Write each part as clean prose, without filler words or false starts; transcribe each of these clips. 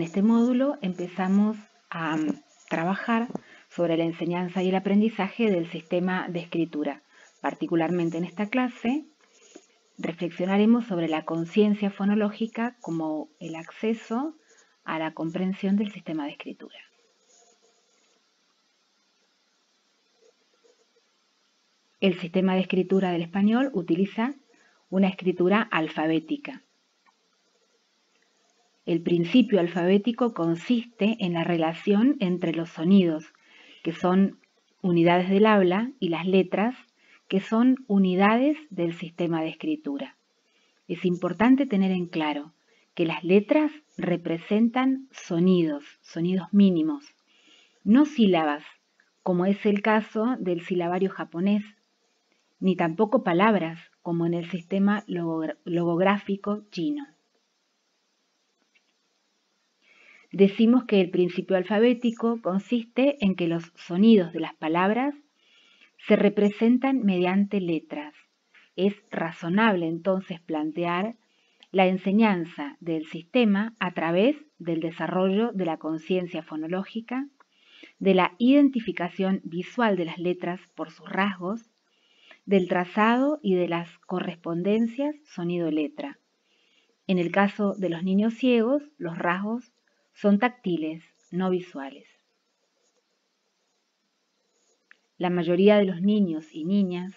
este módulo empezamos a trabajar sobre la enseñanza y el aprendizaje del sistema de escritura. Particularmente en esta clase reflexionaremos sobre la conciencia fonológica como el acceso a la comprensión del sistema de escritura. El sistema de escritura del español utiliza una escritura alfabética. El principio alfabético consiste en la relación entre los sonidos, que son unidades del habla, y las letras, que son unidades del sistema de escritura. Es importante tener en claro que las letras representan sonidos mínimos, no sílabas, como es el caso del silabario japonés, ni tampoco palabras, como en el sistema logográfico chino. Decimos que el principio alfabético consiste en que los sonidos de las palabras se representan mediante letras. Es razonable entonces plantear la enseñanza del sistema a través del desarrollo de la conciencia fonológica, de la identificación visual de las letras por sus rasgos, del trazado y de las correspondencias sonido-letra. En el caso de los niños ciegos, los rasgos son táctiles, no visuales. La mayoría de los niños y niñas,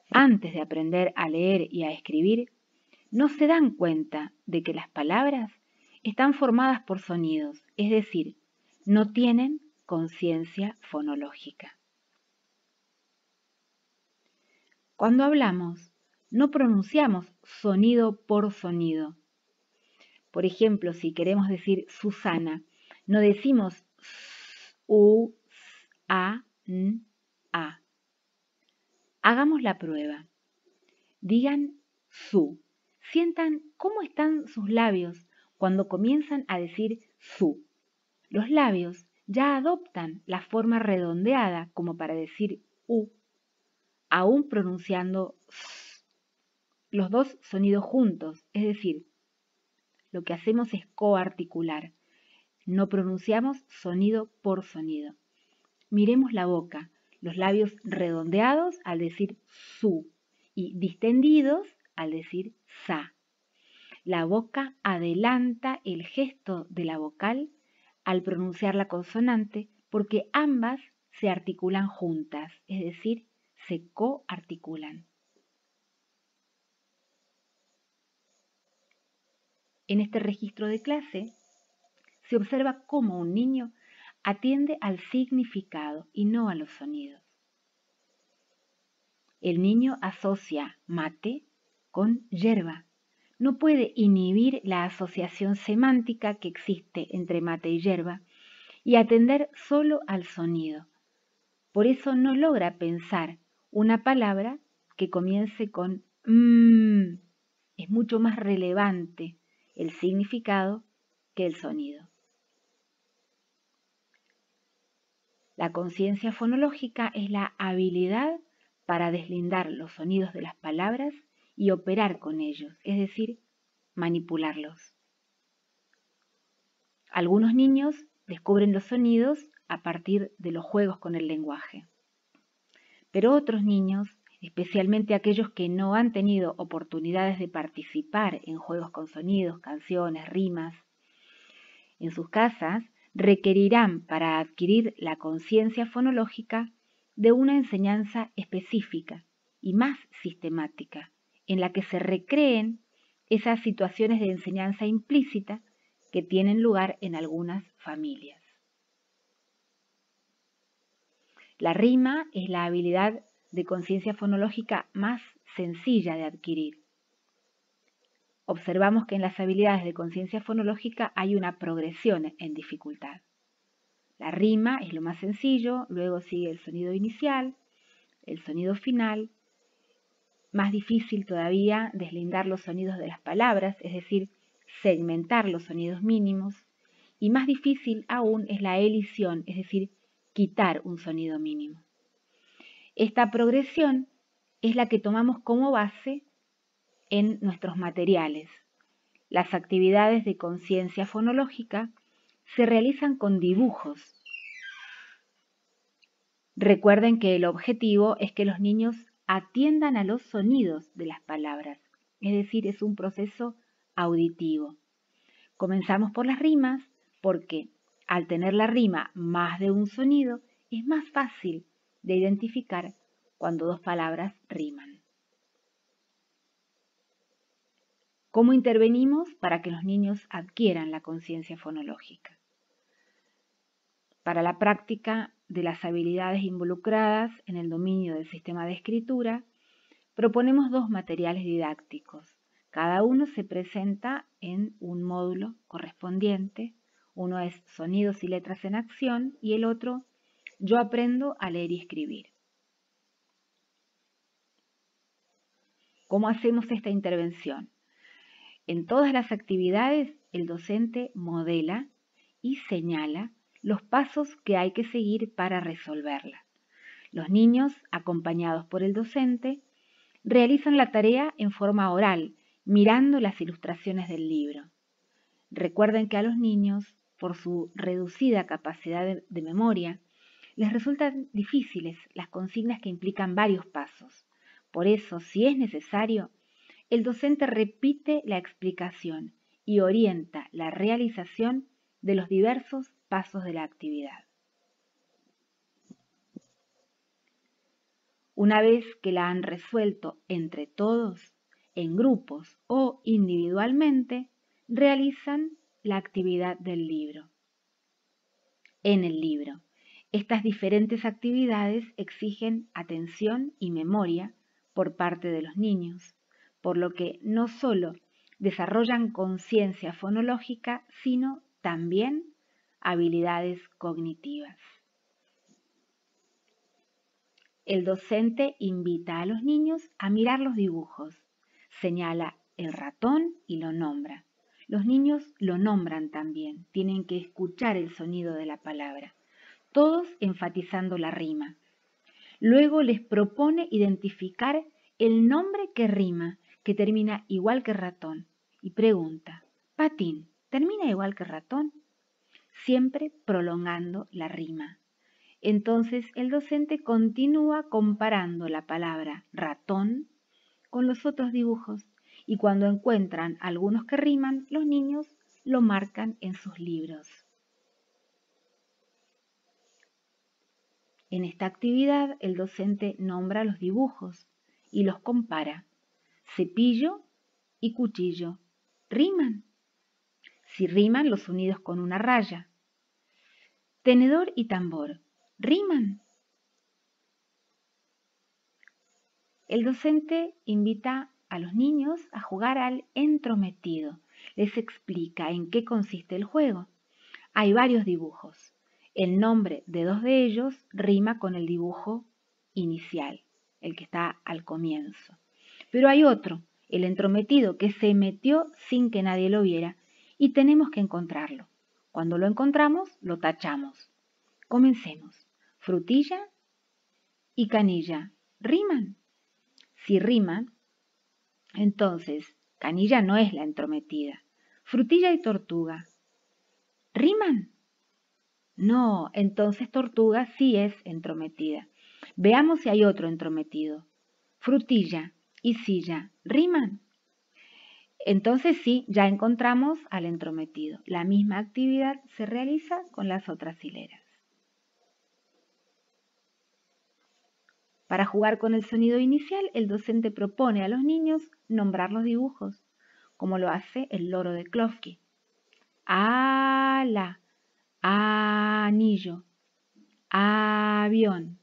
antes de aprender a leer y a escribir, no se dan cuenta de que las palabras están formadas por sonidos, es decir, no tienen conciencia fonológica. Cuando hablamos, no pronunciamos sonido por sonido. Por ejemplo, si queremos decir Susana, no decimos s, u, s, a, n, a. Hagamos la prueba. Digan su. Sientan cómo están sus labios cuando comienzan a decir su. Los labios ya adoptan la forma redondeada como para decir u, aún pronunciando s. Los dos sonidos juntos, es decir, lo que hacemos es coarticular. No pronunciamos sonido por sonido. Miremos la boca, los labios redondeados al decir su y distendidos al decir sa. La boca adelanta el gesto de la vocal al pronunciar la consonante porque ambas se articulan juntas, es decir, se coarticulan. En este registro de clase se observa cómo un niño atiende al significado y no a los sonidos. El niño asocia mate con yerba. No puede inhibir la asociación semántica que existe entre mate y yerba y atender solo al sonido. Por eso no logra pensar una palabra que comience con Es mucho más relevante el significado que el sonido. La conciencia fonológica es la habilidad para deslindar los sonidos de las palabras y operar con ellos, es decir, manipularlos. Algunos niños descubren los sonidos a partir de los juegos con el lenguaje, pero otros niños, especialmente aquellos que no han tenido oportunidades de participar en juegos con sonidos, canciones, rimas, en sus casas, requerirán para adquirir la conciencia fonológica de una enseñanza específica y más sistemática, en la que se recreen esas situaciones de enseñanza implícita que tienen lugar en algunas familias. La rima es la habilidad de conciencia fonológica más sencilla de adquirir. Observamos que en las habilidades de conciencia fonológica hay una progresión en dificultad. La rima es lo más sencillo, luego sigue el sonido inicial, el sonido final. Más difícil todavía deslindar los sonidos de las palabras, es decir, segmentar los sonidos mínimos. Y más difícil aún es la elisión, es decir, quitar un sonido mínimo. Esta progresión es la que tomamos como base en nuestros materiales. Las actividades de conciencia fonológica se realizan con dibujos. Recuerden que el objetivo es que los niños atiendan a los sonidos de las palabras, es decir, es un proceso auditivo. Comenzamos por las rimas porque al tener la rima más de un sonido es más fácil de identificar cuando dos palabras riman. ¿Cómo intervenimos para que los niños adquieran la conciencia fonológica? Para la práctica de las habilidades involucradas en el dominio del sistema de escritura, proponemos dos materiales didácticos. Cada uno se presenta en un módulo correspondiente. Uno es Sonidos y letras en acción y el otro Yo aprendo a leer y escribir. ¿Cómo hacemos esta intervención? En todas las actividades, el docente modela y señala los pasos que hay que seguir para resolverla. Los niños, acompañados por el docente, realizan la tarea en forma oral, mirando las ilustraciones del libro. Recuerden que a los niños, por su reducida capacidad de memoria, les resultan difíciles las consignas que implican varios pasos. Por eso, si es necesario, el docente repite la explicación y orienta la realización de los diversos pasos de la actividad. Una vez que la han resuelto entre todos, en grupos o individualmente, realizan la actividad del libro. En el libro, estas diferentes actividades exigen atención y memoria por parte de los niños, por lo que no solo desarrollan conciencia fonológica, sino también habilidades cognitivas. El docente invita a los niños a mirar los dibujos, señala el ratón y lo nombra. Los niños lo nombran también, tienen que escuchar el sonido de la palabra, todos enfatizando la rima. Luego les propone identificar el nombre que rima, que termina igual que ratón, y pregunta, Patín, ¿termina igual que ratón? Siempre prolongando la rima. Entonces el docente continúa comparando la palabra ratón con los otros dibujos y cuando encuentran algunos que riman, los niños lo marcan en sus libros. En esta actividad el docente nombra los dibujos y los compara. Cepillo y cuchillo. ¿Riman? Si riman, los unidos con una raya. Tenedor y tambor. ¿Riman? El docente invita a los niños a jugar al entrometido. Les explica en qué consiste el juego. Hay varios dibujos. El nombre de dos de ellos rima con el dibujo inicial, el que está al comienzo. Pero hay otro, el entrometido, que se metió sin que nadie lo viera y tenemos que encontrarlo. Cuando lo encontramos, lo tachamos. Comencemos. Frutilla y canilla. ¿Riman? Si riman, entonces canilla no es la entrometida. Frutilla y tortuga. ¿Riman? No, entonces tortuga sí es entrometida. Veamos si hay otro entrometido. Frutilla y silla. ¿Riman? Entonces sí, ya encontramos al entrometido. La misma actividad se realiza con las otras hileras. Para jugar con el sonido inicial, el docente propone a los niños nombrar los dibujos, como lo hace el loro de Klofki. Ala, anillo, avión,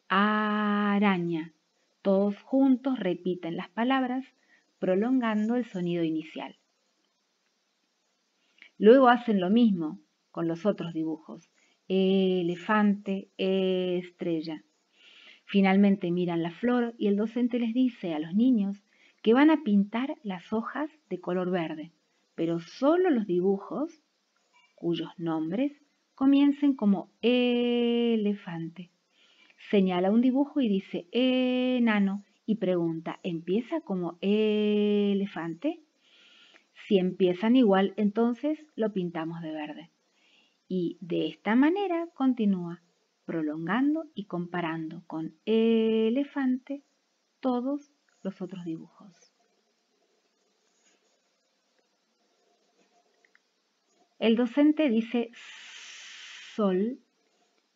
araña. Todos juntos repiten las palabras, prolongando el sonido inicial. Luego hacen lo mismo con los otros dibujos. Elefante, estrella. Finalmente miran la flor y el docente les dice a los niños que van a pintar las hojas de color verde, pero solo los dibujos cuyos nombres comiencen como elefante. Señala un dibujo y dice enano y pregunta, ¿empieza como elefante? Si empiezan igual, entonces lo pintamos de verde. Y de esta manera continúa, prolongando y comparando con elefante todos los otros dibujos. El docente dice sol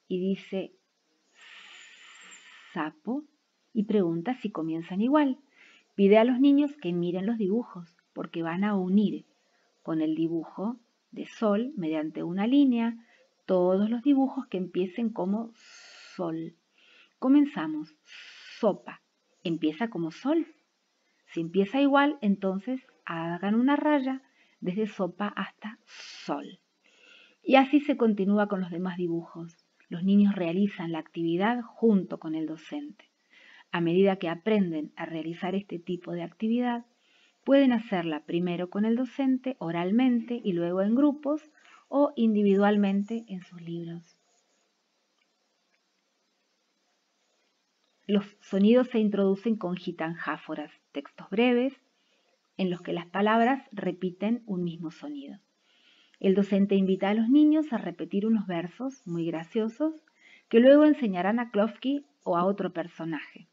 y dice sapo y pregunta si comienzan igual. Pide a los niños que miren los dibujos porque van a unir con el dibujo de sol mediante una línea todos los dibujos que empiecen como sol. Comenzamos. Sopa. Empieza como sol. Si empieza igual, entonces hagan una raya desde sopa hasta sol. Y así se continúa con los demás dibujos. Los niños realizan la actividad junto con el docente. A medida que aprenden a realizar este tipo de actividad, pueden hacerla primero con el docente oralmente y luego en grupos o individualmente en sus libros. Los sonidos se introducen con gitanjáforas, textos breves en los que las palabras repiten un mismo sonido. El docente invita a los niños a repetir unos versos muy graciosos que luego enseñarán a Klofki o a otro personaje.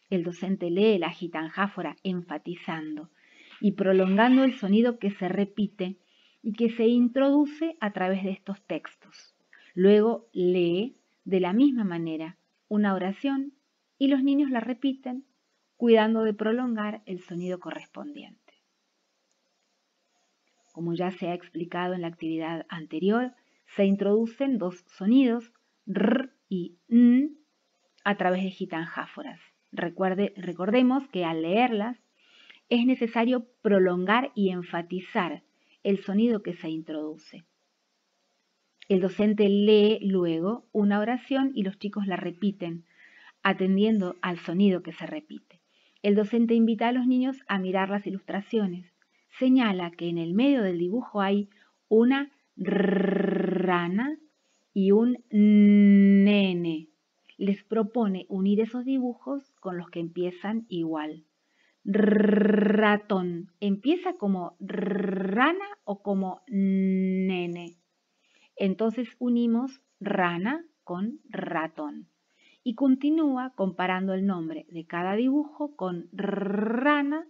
El docente lee la gitanjáfora enfatizando y prolongando el sonido que se repite y que se introduce a través de estos textos. Luego lee de la misma manera una oración y los niños la repiten, cuidando de prolongar el sonido correspondiente. Como ya se ha explicado en la actividad anterior, se introducen dos sonidos, r y n, a través de gitanjáforas. Recordemos que al leerlas es necesario prolongar y enfatizar el sonido que se introduce. El docente lee luego una oración y los chicos la repiten, atendiendo al sonido que se repite. El docente invita a los niños a mirar las ilustraciones. Señala que en el medio del dibujo hay una rana y un nene. Les propone unir esos dibujos con los que empiezan igual. Ratón. ¿Empieza como rana o como nene? Entonces unimos rana con ratón. Y continúa comparando el nombre de cada dibujo con rana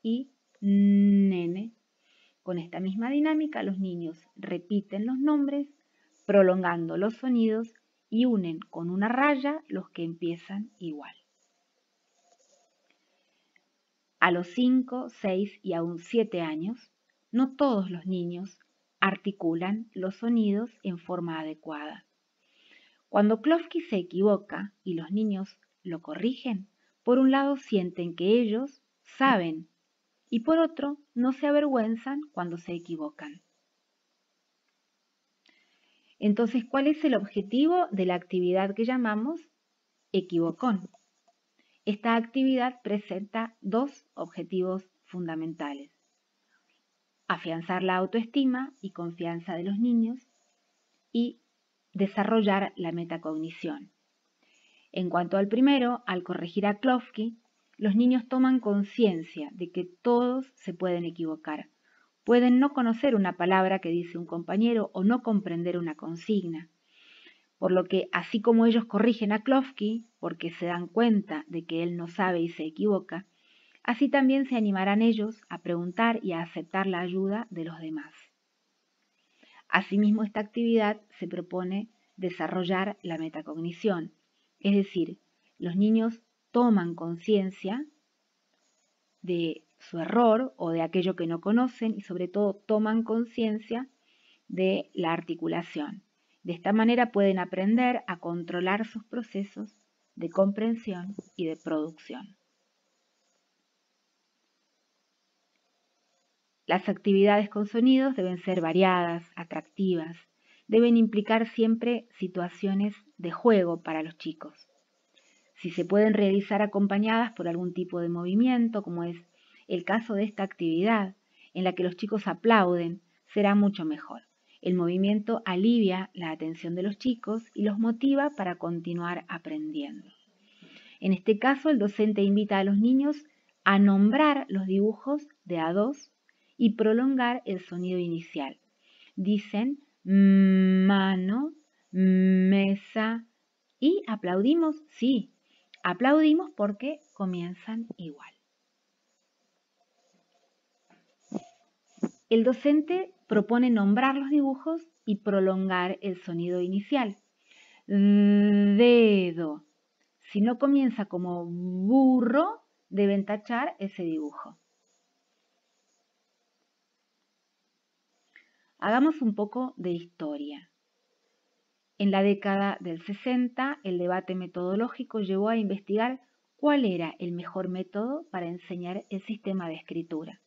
y nene. Con esta misma dinámica, los niños repiten los nombres, prolongando los sonidos y unen con una raya los que empiezan igual. A los 5, 6 y aún 7 años, no todos los niños articulan los sonidos en forma adecuada. Cuando Klofki se equivoca y los niños lo corrigen, por un lado sienten que ellos saben y por otro no se avergüenzan cuando se equivocan. Entonces, ¿cuál es el objetivo de la actividad que llamamos equivocón? Esta actividad presenta dos objetivos fundamentales: afianzar la autoestima y confianza de los niños y desarrollar la metacognición. En cuanto al primero, al corregir a Klofki, los niños toman conciencia de que todos se pueden equivocar. Pueden no conocer una palabra que dice un compañero o no comprender una consigna. Por lo que, así como ellos corrigen a Klofki porque se dan cuenta de que él no sabe y se equivoca, así también se animarán ellos a preguntar y a aceptar la ayuda de los demás. Asimismo, esta actividad se propone desarrollar la metacognición, es decir, los niños toman conciencia de su error o de aquello que no conocen y sobre todo toman conciencia de la articulación. De esta manera pueden aprender a controlar sus procesos de comprensión y de producción. Las actividades con sonidos deben ser variadas, atractivas, deben implicar siempre situaciones de juego para los chicos. Si se pueden realizar acompañadas por algún tipo de movimiento, como es el caso de esta actividad, en la que los chicos aplauden, será mucho mejor. El movimiento alivia la atención de los chicos y los motiva para continuar aprendiendo. En este caso, el docente invita a los niños a nombrar los dibujos de a dos y prolongar el sonido inicial. Dicen mano, mesa y aplaudimos, sí, aplaudimos porque comienzan igual. El docente propone nombrar los dibujos y prolongar el sonido inicial. Dedo. Si no comienza como burro, deben tachar ese dibujo. Hagamos un poco de historia. En la década del 60, el debate metodológico llevó a investigar cuál era el mejor método para enseñar el sistema de escritura.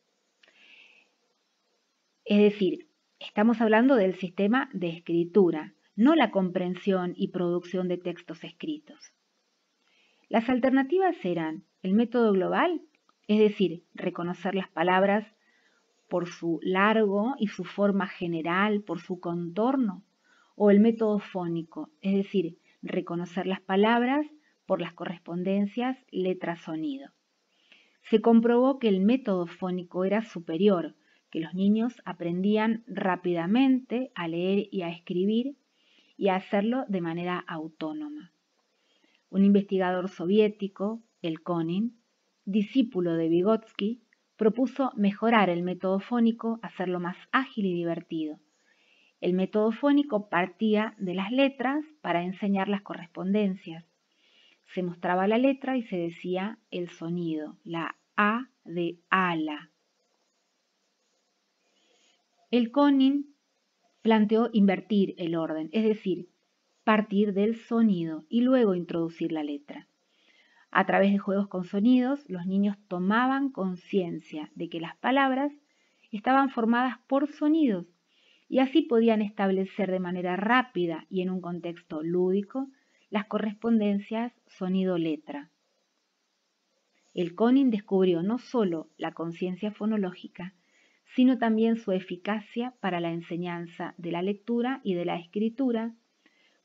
Es decir, estamos hablando del sistema de escritura, no la comprensión y producción de textos escritos. Las alternativas eran el método global, es decir, reconocer las palabras por su largo y su forma general, por su contorno, o el método fónico, es decir, reconocer las palabras por las correspondencias letra-sonido. Se comprobó que el método fónico era superior, que los niños aprendían rápidamente a leer y a escribir y a hacerlo de manera autónoma. Un investigador soviético, el Konin, discípulo de Vygotsky, propuso mejorar el método fónico, hacerlo más ágil y divertido. El método fónico partía de las letras para enseñar las correspondencias. Se mostraba la letra y se decía el sonido, la A de ala. El Konin planteó invertir el orden, es decir, partir del sonido y luego introducir la letra. A través de juegos con sonidos, los niños tomaban conciencia de que las palabras estaban formadas por sonidos y así podían establecer de manera rápida y en un contexto lúdico las correspondencias sonido-letra. El Konin descubrió no solo la conciencia fonológica, sino también su eficacia para la enseñanza de la lectura y de la escritura,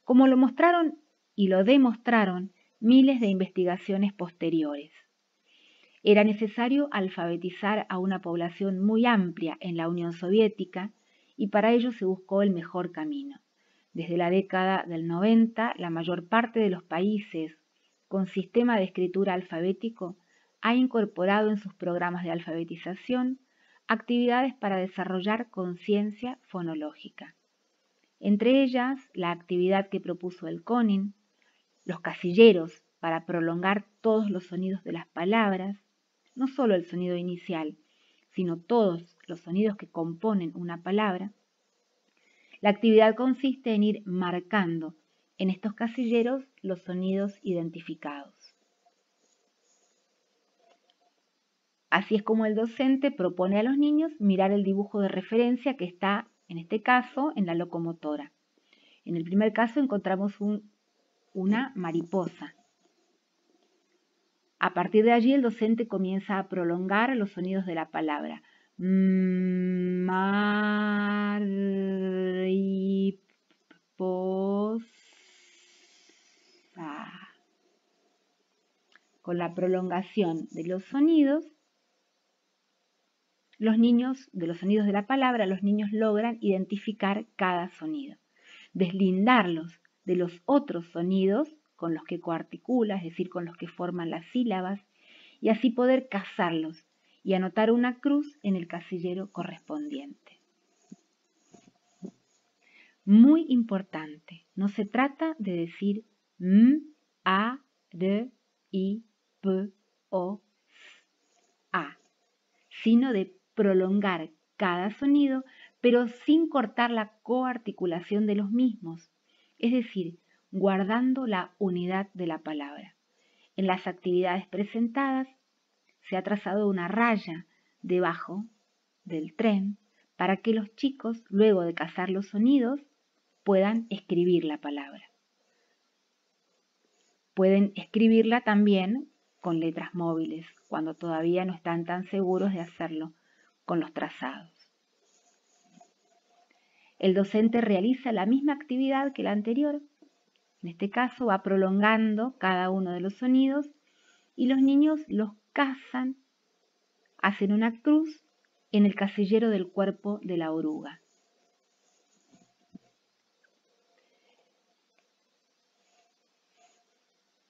como lo mostraron y lo demostraron miles de investigaciones posteriores. Era necesario alfabetizar a una población muy amplia en la Unión Soviética y para ello se buscó el mejor camino. Desde la década del 90, la mayor parte de los países con sistema de escritura alfabético ha incorporado en sus programas de alfabetización actividades para desarrollar conciencia fonológica. Entre ellas, la actividad que propuso el Konin, los casilleros para prolongar todos los sonidos de las palabras, no solo el sonido inicial, sino todos los sonidos que componen una palabra. La actividad consiste en ir marcando en estos casilleros los sonidos identificados. Así es como el docente propone a los niños mirar el dibujo de referencia que está, en este caso, en la locomotora. En el primer caso encontramos una mariposa. A partir de allí el docente comienza a prolongar los sonidos de la palabra. Mariposa. Con la prolongación de los sonidos, de los sonidos de la palabra, los niños logran identificar cada sonido, deslindarlos de los otros sonidos con los que coarticula, es decir, con los que forman las sílabas, y así poder cazarlos y anotar una cruz en el casillero correspondiente. Muy importante, no se trata de decir m, a, r, i, p, o, a, sino de prolongar cada sonido, pero sin cortar la coarticulación de los mismos, es decir, guardando la unidad de la palabra. En las actividades presentadas se ha trazado una raya debajo del tren para que los chicos, luego de cazar los sonidos, puedan escribir la palabra. Pueden escribirla también con letras móviles, cuando todavía no están tan seguros de hacerlo con los trazados. El docente realiza la misma actividad que la anterior. En este caso va prolongando cada uno de los sonidos y los niños los cazan, hacen una cruz en el casillero del cuerpo de la oruga.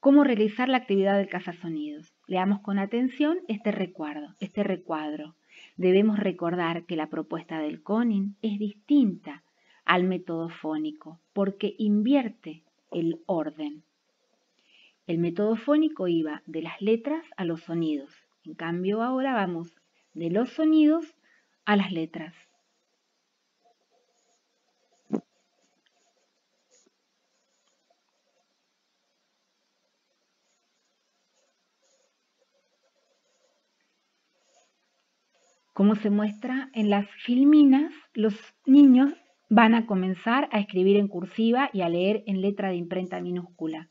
¿Cómo realizar la actividad del cazasonidos? Leamos con atención este recuadro. Debemos recordar que la propuesta del Koning es distinta al método fónico porque invierte el orden. El método fónico iba de las letras a los sonidos. En cambio, ahora vamos de los sonidos a las letras. Como se muestra en las filminas, los niños van a comenzar a escribir en cursiva y a leer en letra de imprenta minúscula.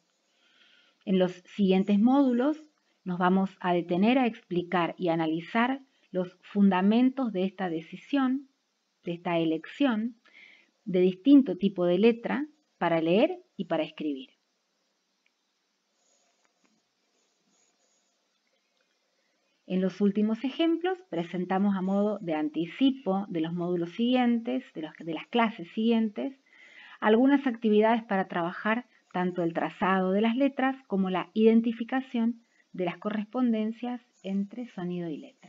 En los siguientes módulos nos vamos a detener a explicar y analizar los fundamentos de esta decisión, de esta elección, de distinto tipo de letra para leer y para escribir. En los últimos ejemplos presentamos a modo de anticipo de los módulos siguientes, de las clases siguientes, algunas actividades para trabajar tanto el trazado de las letras como la identificación de las correspondencias entre sonido y letra.